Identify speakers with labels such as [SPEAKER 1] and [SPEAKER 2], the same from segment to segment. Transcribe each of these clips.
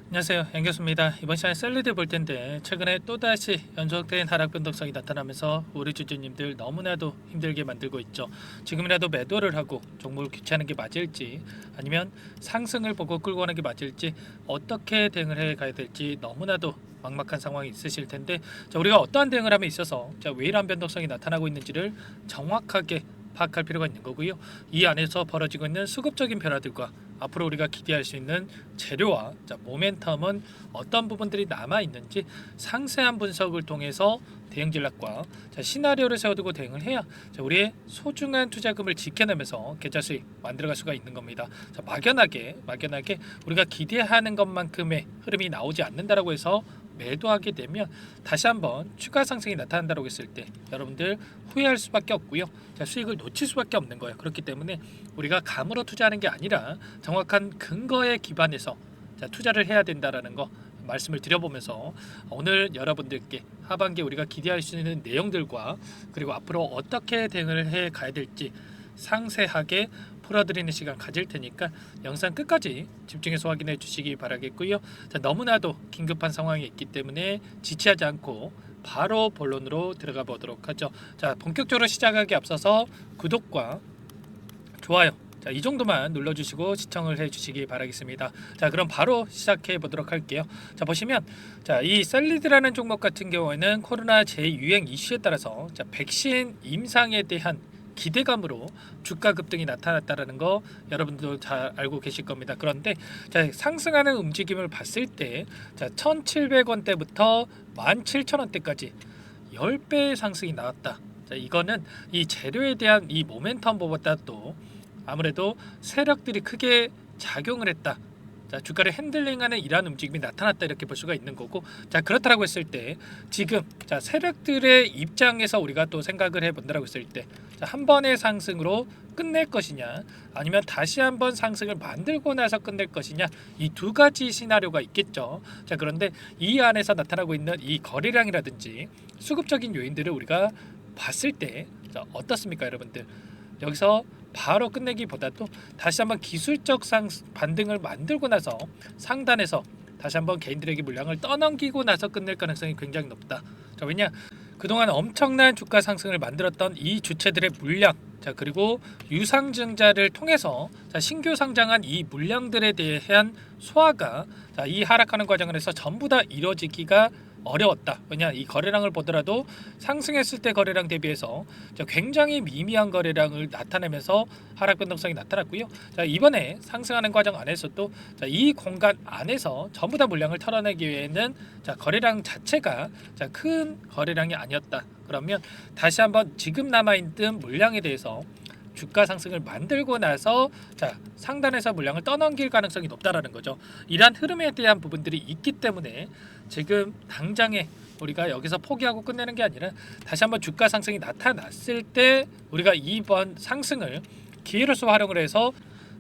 [SPEAKER 1] 안녕하세요, 양교수입니다. 이번 시간에 셀리드 볼 텐데 최근에 또다시 연속된 하락 변동성이 나타나면서 우리 주주님들 너무나도 힘들게 만들고 있죠. 지금이라도 매도를 하고 종목을 교체하는 게 맞을지 아니면 상승을 보고 끌고 가는 게 맞을지 어떻게 대응을 해 가야 될지 너무나도 막막한 상황이 있으실 텐데, 우리가 어떠한 대응을 함에 있어서 왜 이러한 변동성이 나타나고 있는지를 정확하게 파악할 필요가 있는 거고요. 이 안에서 벌어지고 있는 수급적인 변화들과 앞으로 우리가 기대할 수 있는 재료와 모멘텀은 어떤 부분들이 남아 있는지 상세한 분석을 통해서 대응 전략과 시나리오를 세워두고 대응을 해야 우리의 소중한 투자금을 지켜내면서 계좌 수익 만들어갈 수가 있는 겁니다. 막연하게 우리가 기대하는 것만큼의 흐름이 나오지 않는다라고 해서 매도하게 되면 다시 한번 추가 상승이 나타난다고 했을 때 여러분들 후회할 수밖에 없고요. 수익을 놓칠 수밖에 없는 거예요. 그렇기 때문에 우리가 감으로 투자하는 게 아니라 정확한 근거에 기반해서 투자를 해야 된다라는 거 말씀을 드려보면서, 오늘 여러분들께 하반기에 우리가 기대할 수 있는 내용들과 그리고 앞으로 어떻게 대응을 해 가야 될지 상세하게 풀어드리는 시간 가질 테니까 영상 끝까지 집중해서 확인해 주시기 바라겠고요. 너무나도 긴급한 상황이 있기 때문에 지체하지 않고 바로 본론으로 들어가 보도록 하죠. 본격적으로 시작하기 앞서서 구독과 좋아요, 이 정도만 눌러주시고 시청을 해주시기 바라겠습니다. 그럼 바로 시작해 보도록 할게요. 보시면 이 셀리드라는 종목 같은 경우에는 코로나 재유행 이슈에 따라서 백신 임상에 대한 기대감으로 주가 급등이 나타났다는 거 여러분도 잘 알고 계실 겁니다. 그런데 상승하는 움직임을 봤을 때 1,700원대부터 17,000원대까지 10배의 상승이 나왔다. 이거는 이 재료에 대한 이 모멘텀보다 또 아무래도 세력들이 크게 작용을 했다. 주가를 핸들링하는 이러한 움직임이 나타났다, 이렇게 볼 수가 있는 거고, 그렇다라고 했을 때 지금 세력들의 입장에서 우리가 또 생각을 해본다라고 했을 때 한 번의 상승으로 끝낼 것이냐 아니면 다시 한번 상승을 만들고 나서 끝낼 것이냐, 이 두 가지 시나리오가 있겠죠. 그런데 이 안에서 나타나고 있는 이 거래량이라든지 수급적인 요인들을 우리가 봤을 때 어떻습니까, 여러분들? 여기서 바로 끝내기보다도 다시 한번 기술적 반등을 만들고 나서 상단에서 다시 한번 개인들에게 물량을 떠넘기고 나서 끝낼 가능성이 굉장히 높다. 왜냐? 그동안 엄청난 주가 상승을 만들었던 이 주체들의 물량, 그리고 유상증자를 통해서 신규 상장한 이 물량들에 대한 소화가 이 하락하는 과정에서 전부 다 이루어지기가 어려웠다. 왜냐, 이 거래량을 보더라도 상승했을 때 거래량 대비해서 굉장히 미미한 거래량을 나타내면서 하락 변동성이 나타났고요. 이번에 상승하는 과정 안에서도 이 공간 안에서 전부 다 물량을 털어내기 위해는 거래량 자체가 큰 거래량이 아니었다. 그러면 다시 한번 지금 남아있는 물량에 대해서 주가 상승을 만들고 나서 상단에서 물량을 떠넘길 가능성이 높다라는 거죠. 이러한 흐름에 대한 부분들이 있기 때문에 지금 당장에 우리가 여기서 포기하고 끝내는 게 아니라 다시 한번 주가 상승이 나타났을 때 우리가 이번 상승을 기회로서 활용을 해서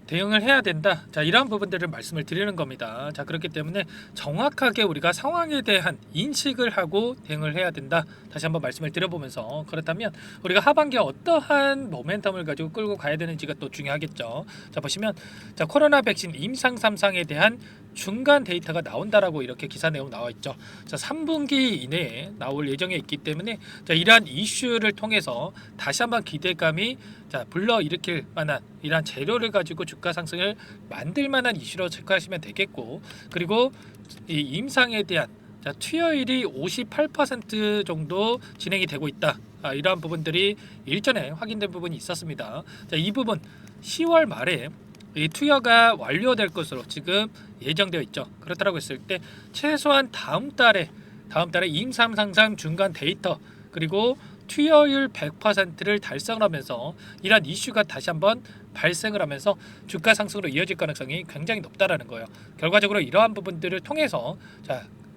[SPEAKER 1] 대응을 해야 된다. 이러한 부분들을 말씀을 드리는 겁니다. 그렇기 때문에 정확하게 우리가 상황에 대한 인식을 하고 대응을 해야 된다. 다시 한번 말씀을 드려보면서, 그렇다면 우리가 하반기에 어떠한 모멘텀을 가지고 끌고 가야 되는지가 또 중요하겠죠. 보시면 코로나 백신 임상 3상에 대한 중간 데이터가 나온다라고 이렇게 기사 내용 나와 있죠. 3분기 이내에 나올 예정에 있기 때문에 이러한 이슈를 통해서 다시 한번 기대감이 불러일으킬 만한 이러한 재료를 가지고 주가 상승을 만들 만한 이슈로 체크하시면 되겠고, 그리고 이 임상에 대한 투여율이 58% 정도 진행이 되고 있다. 이러한 부분들이 일전에 확인된 부분이 있었습니다. 이 부분 10월 말에 이 투여가 완료될 것으로 지금 예정되어 있죠. 그렇다고 했을 때 최소한 다음 달에 임상 상장 중간 데이터 그리고 투여율 100%를 달성을 하면서 이러한 이슈가 다시 한번 발생을 하면서 주가 상승으로 이어질 가능성이 굉장히 높다라는 거예요. 결과적으로 이러한 부분들을 통해서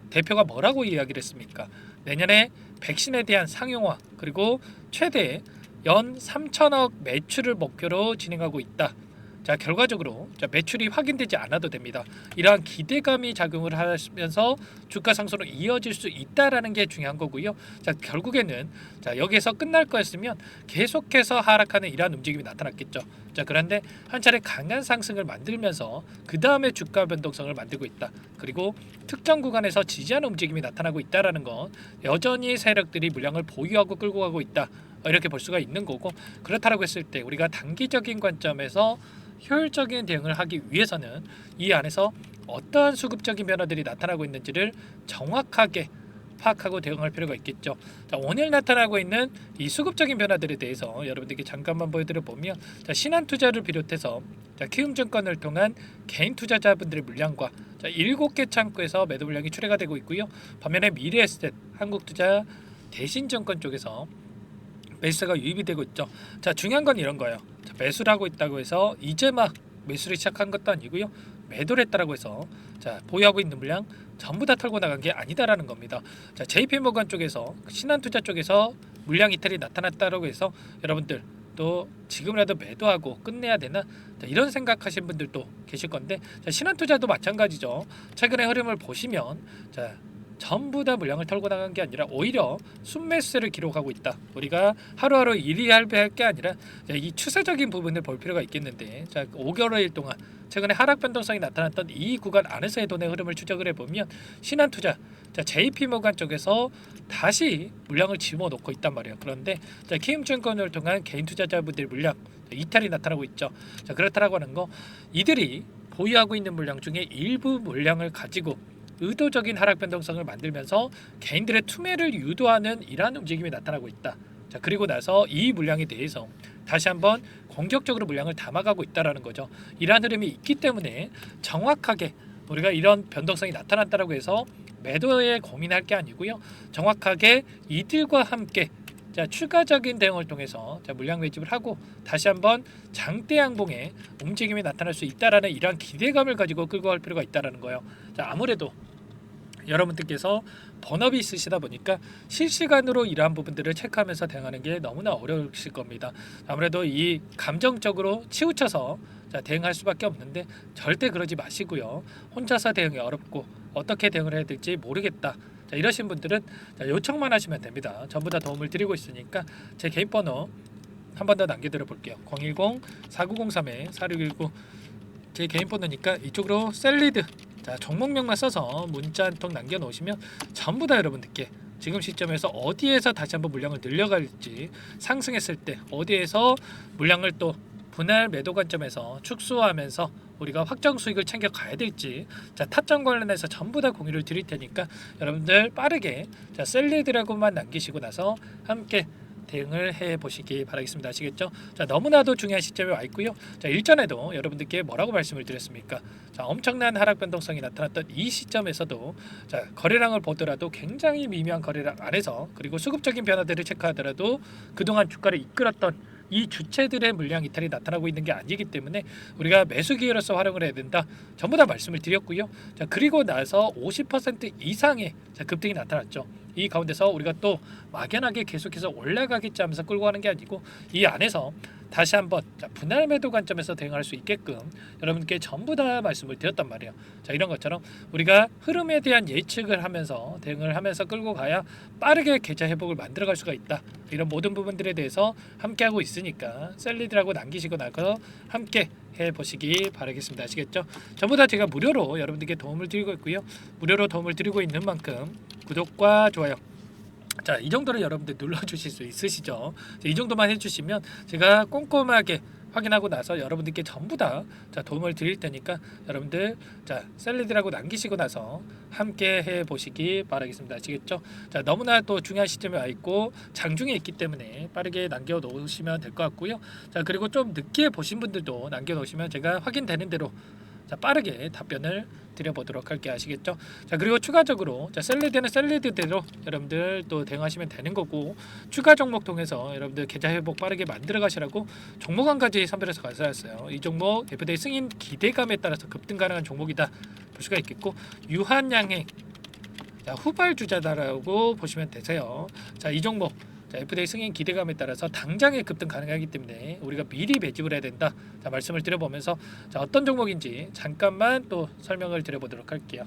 [SPEAKER 1] 대표가 뭐라고 이야기를 했습니까? 내년에 백신에 대한 상용화 그리고 최대 연 3천억 매출을 목표로 진행하고 있다. 자 결과적으로 자 매출이 확인되지 않아도 됩니다. 이러한 기대감이 작용을 하면서 주가 상승으로 이어질 수 있다라는 게 중요한 거고요. 자 결국에는 자 여기서 끝날 거였으면 계속해서 하락하는 이러한 움직임이 나타났겠죠. 자 그런데 한 차례 강한 상승을 만들면서 그 다음에 주가 변동성을 만들고 있다. 그리고 특정 구간에서 지지하는 움직임이 나타나고 있다라는 건 여전히 세력들이 물량을 보유하고 끌고 가고 있다. 이렇게 볼 수가 있는 거고, 그렇다고 했을 때 우리가 단기적인 관점에서 효율적인 대응을 하기 위해서는 이 안에서 어떠한 수급적인 변화들이 나타나고 있는지를 정확하게 파악하고 대응할 필요가 있겠죠. 자, 오늘 나타나고 있는 이 수급적인 변화들에 대해서 여러분들께 잠깐만 보여드려 보면, 자, 신한투자를 비롯해서 자, 키움증권을 통한 개인 투자자분들의 물량과 자, 7개 창구에서 매도 물량이 출회가 되고 있고요. 반면에 미래에셋, 한국투자, 대신증권 쪽에서 매수가 유입이 되고 있죠. 자 중요한 건 이런 거예요. 자, 매수를 하고 있다고 해서 이제 막 매수를 시작한 것도 아니고요. 매도를 했다라고 해서 자 보유하고 있는 물량 전부 다 털고 나간 게 아니다라는 겁니다. 자 JP모건 쪽에서 신한투자 쪽에서 물량 이탈이 나타났다라고 해서 여러분들 또 지금이라도 매도하고 끝내야 되나 자, 이런 생각하신 분들도 계실 건데 자, 신한투자도 마찬가지죠. 최근의 흐름을 보시면 자 전부 다 물량을 털고 나간 게 아니라 오히려 순매수세를 기록하고 있다. 우리가 하루하루 일희할배할 게 아니라 이 추세적인 부분을 볼 필요가 있겠는데 자 5개월일 동안 최근에 하락 변동성이 나타났던 이 구간 안에서의 돈의 흐름을 추적을 해보면 신한투자, 자 JP모건 쪽에서 다시 물량을 집어넣고 있단 말이에요. 그런데 자 키움증권을 통한 개인 투자자분들 물량 이탈이 나타나고 있죠. 자 그렇다라고 하는 거 이들이 보유하고 있는 물량 중에 일부 물량을 가지고 의도적인 하락 변동성을 만들면서 개인들의 투매를 유도하는 이러한 움직임이 나타나고 있다. 자 그리고 나서 이 물량에 대해서 다시 한번 공격적으로 물량을 담아가고 있다라는 거죠. 이러한 흐름이 있기 때문에 정확하게 우리가 이런 변동성이 나타났다라고 해서 매도에 고민할 게 아니고요. 정확하게 이들과 함께 자 추가적인 대응을 통해서 자 물량 매집을 하고 다시 한번 장대 양봉의 움직임이 나타날 수 있다라는 이러한 기대감을 가지고 끌고 갈 필요가 있다라는 거예요. 자 아무래도 여러분들께서 본업이 있으시다 보니까 실시간으로 이러한 부분들을 체크하면서 대응하는 게 너무나 어려우실 겁니다. 아무래도 이 감정적으로 치우쳐서 자, 대응할 수밖에 없는데 절대 그러지 마시고요. 혼자서 대응이 어렵고 어떻게 대응을 해야 될지 모르겠다. 자, 이러신 분들은 자, 요청만 하시면 됩니다. 전부 다 도움을 드리고 있으니까 제 개인 번호 한 번 더 남겨드려 볼게요. 010-4903-4619 제 개인 번호니까 이쪽으로 셀리드 자 종목명만 써서 문자 한 통 남겨놓으시면 전부 다 여러분들께 지금 시점에서 어디에서 다시 한번 물량을 늘려갈지 상승했을 때 어디에서 물량을 또 분할 매도 관점에서 축소하면서 우리가 확정 수익을 챙겨 가야 될지 자 타점 관련해서 전부 다 공유를 드릴 테니까 여러분들 빠르게 자 셀리드라고만 남기시고 나서 함께 대응을 해 보시기 바라겠습니다. 아시겠죠? 자 너무나도 중요한 시점에 와 있고요. 자 일전에도 여러분들께 뭐라고 말씀을 드렸습니까? 자 엄청난 하락 변동성이 나타났던 이 시점에서도 자 거래량을 보더라도 굉장히 미미한 거래량 안에서 그리고 수급적인 변화들을 체크하더라도 그동안 주가를 이끌었던 이 주체들의 물량 이탈이 나타나고 있는 게 아니기 때문에 우리가 매수 기회로서 활용을 해야 된다. 전부 다 말씀을 드렸고요. 자 그리고 나서 50% 이상의 자, 급등이 나타났죠. 이 가운데서 우리가 또 막연하게 계속해서 올라가겠지 하면서 끌고 가는 게 아니고 이 안에서 다시 한번 자, 분할 매도 관점에서 대응할 수 있게끔 여러분께 전부 다 말씀을 드렸단 말이에요. 자 이런 것처럼 우리가 흐름에 대한 예측을 하면서 대응을 하면서 끌고 가야 빠르게 계좌 회복을 만들어갈 수가 있다. 이런 모든 부분들에 대해서 함께하고 있으니까 셀리드라고 남기시고 나서 함께 해보시기 바라겠습니다. 아시겠죠? 전부 다 제가 무료로 여러분들께 도움을 드리고 있고요. 무료로 도움을 드리고 있는 만큼 구독과 좋아요 자, 이 정도는 여러분들 눌러주실 수 있으시죠? 이 정도만 해주시면 제가 꼼꼼하게 확인하고 나서 여러분들께 전부 다 자, 도움을 드릴 테니까 여러분들 자 셀리드라고 남기시고 나서 함께 해보시기 바라겠습니다. 아시겠죠? 자 너무나 또 중요한 시점에 와 있고 장중에 있기 때문에 빠르게 남겨 놓으시면 될 것 같고요. 자 그리고 좀 늦게 보신 분들도 남겨 놓으시면 제가 확인되는 대로 자 빠르게 답변을 드려보도록 할게 아시겠죠? 자 그리고 추가적으로 자 셀리드는 셀리드대로 여러분들 또 대응하시면 되는 거고 추가 종목 통해서 여러분들 계좌 회복 빠르게 만들어 가시라고 종목 한 가지 선별해서 가져왔어요. 이 종목 대표대 승인 기대감에 따라서 급등 가능한 종목이다 볼 수가 있겠고 유한양행 자 후발주자다라고 보시면 되세요. 자 이 종목 자, FDA 승인 기대감에 따라서 당장의 급등 가능하기 때문에 우리가 미리 매집을 해야 된다. 자, 말씀을 드려보면서 자, 어떤 종목인지 잠깐만 또 설명을 드려보도록 할게요.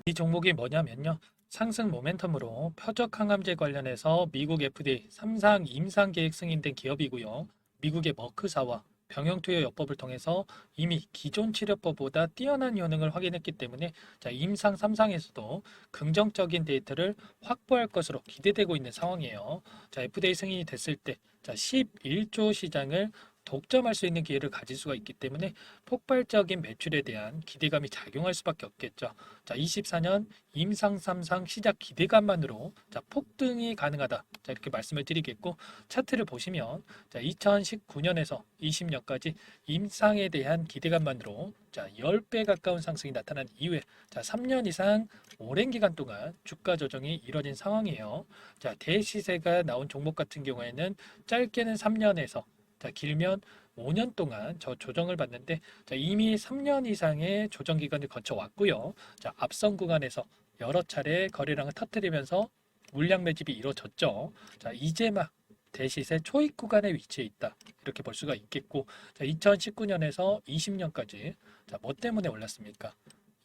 [SPEAKER 1] 이 종목이 뭐냐면요. 상승 모멘텀으로 표적 항암제 관련해서 미국 FDA 3상 임상 계획 승인된 기업이고요. 미국의 머크사와 병용투여요법을 통해서 이미 기존 치료법보다 뛰어난 효능을 확인했기 때문에 자, 임상 3상에서도 긍정적인 데이터를 확보할 것으로 기대되고 있는 상황이에요. 자, FDA 승인이 됐을 때 자, 11조 시장을 독점할 수 있는 기회를 가질 수가 있기 때문에 폭발적인 매출에 대한 기대감이 작용할 수밖에 없겠죠. 자, 24년 임상 3상 시작 기대감만으로 자, 폭등이 가능하다. 자, 이렇게 말씀을 드리겠고 차트를 보시면 자, 2019년에서 20년까지 임상에 대한 기대감만으로 자, 10배 가까운 상승이 나타난 이후에 자, 3년 이상 오랜 기간 동안 주가 조정이 이뤄진 상황이에요. 자, 대시세가 나온 종목 같은 경우에는 짧게는 3년에서 자, 길면 5년 동안 저 조정을 받는데 자, 이미 3년 이상의 조정 기간을 거쳐 왔고요. 자, 앞선 구간에서 여러 차례 거래량을 터뜨리면서 물량 매집이 이루어졌죠. 자, 이제 막 대시세 초입 구간에 위치해 있다. 이렇게 볼 수가 있겠고, 자, 2019년에서 20년까지 자, 뭐 때문에 올랐습니까?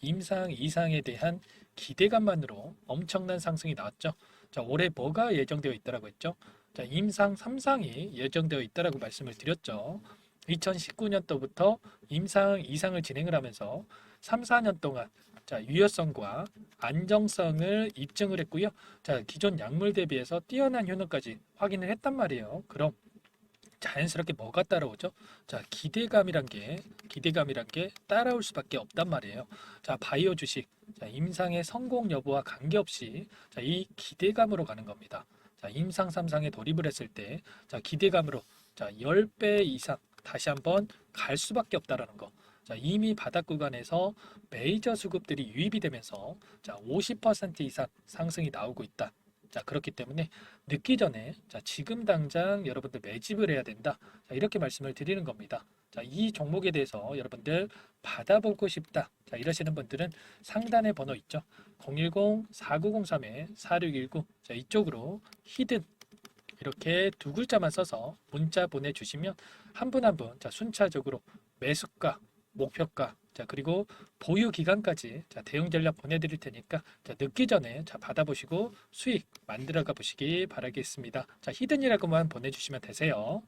[SPEAKER 1] 임상 이상에 대한 기대감만으로 엄청난 상승이 나왔죠. 자, 올해 뭐가 예정되어 있다라고 했죠? 자, 임상 3상이 예정되어 있다라고 말씀을 드렸죠. 2019년도부터 임상 이상을 진행을 하면서 3, 4년 동안 자, 유효성과 안정성을 입증을 했고요. 자, 기존 약물 대비해서 뛰어난 효능까지 확인을 했단 말이에요. 그럼 자연스럽게 뭐가 따라오죠? 자, 기대감이란 게 따라올 수밖에 없단 말이에요. 자, 바이오 주식, 자, 임상의 성공 여부와 관계없이 자, 이 기대감으로 가는 겁니다. 자, 임상 3상에 돌입을 했을 때, 자, 기대감으로 자, 10배 이상 다시 한번 갈 수밖에 없다라는 거. 자, 이미 바닥 구간에서 메이저 수급들이 유입이 되면서 자, 50% 이상 상승이 나오고 있다. 자, 그렇기 때문에 늦기 전에 자, 지금 당장 여러분들 매집을 해야 된다. 자, 이렇게 말씀을 드리는 겁니다. 자, 이 종목에 대해서 여러분들 받아보고 싶다. 자, 이러시는 분들은 상단에 번호 있죠. 010-4903-4619. 자, 이쪽으로 히든 이렇게 두 글자만 써서 문자 보내주시면 한 분 한 분 자, 순차적으로 매수가, 목표가, 자, 그리고 보유 기간까지 자, 대응 전략 보내드릴 테니까 자, 늦기 전에 자, 받아보시고 수익 만들어가 보시기 바라겠습니다. 자, 히든이라고만 보내주시면 되세요.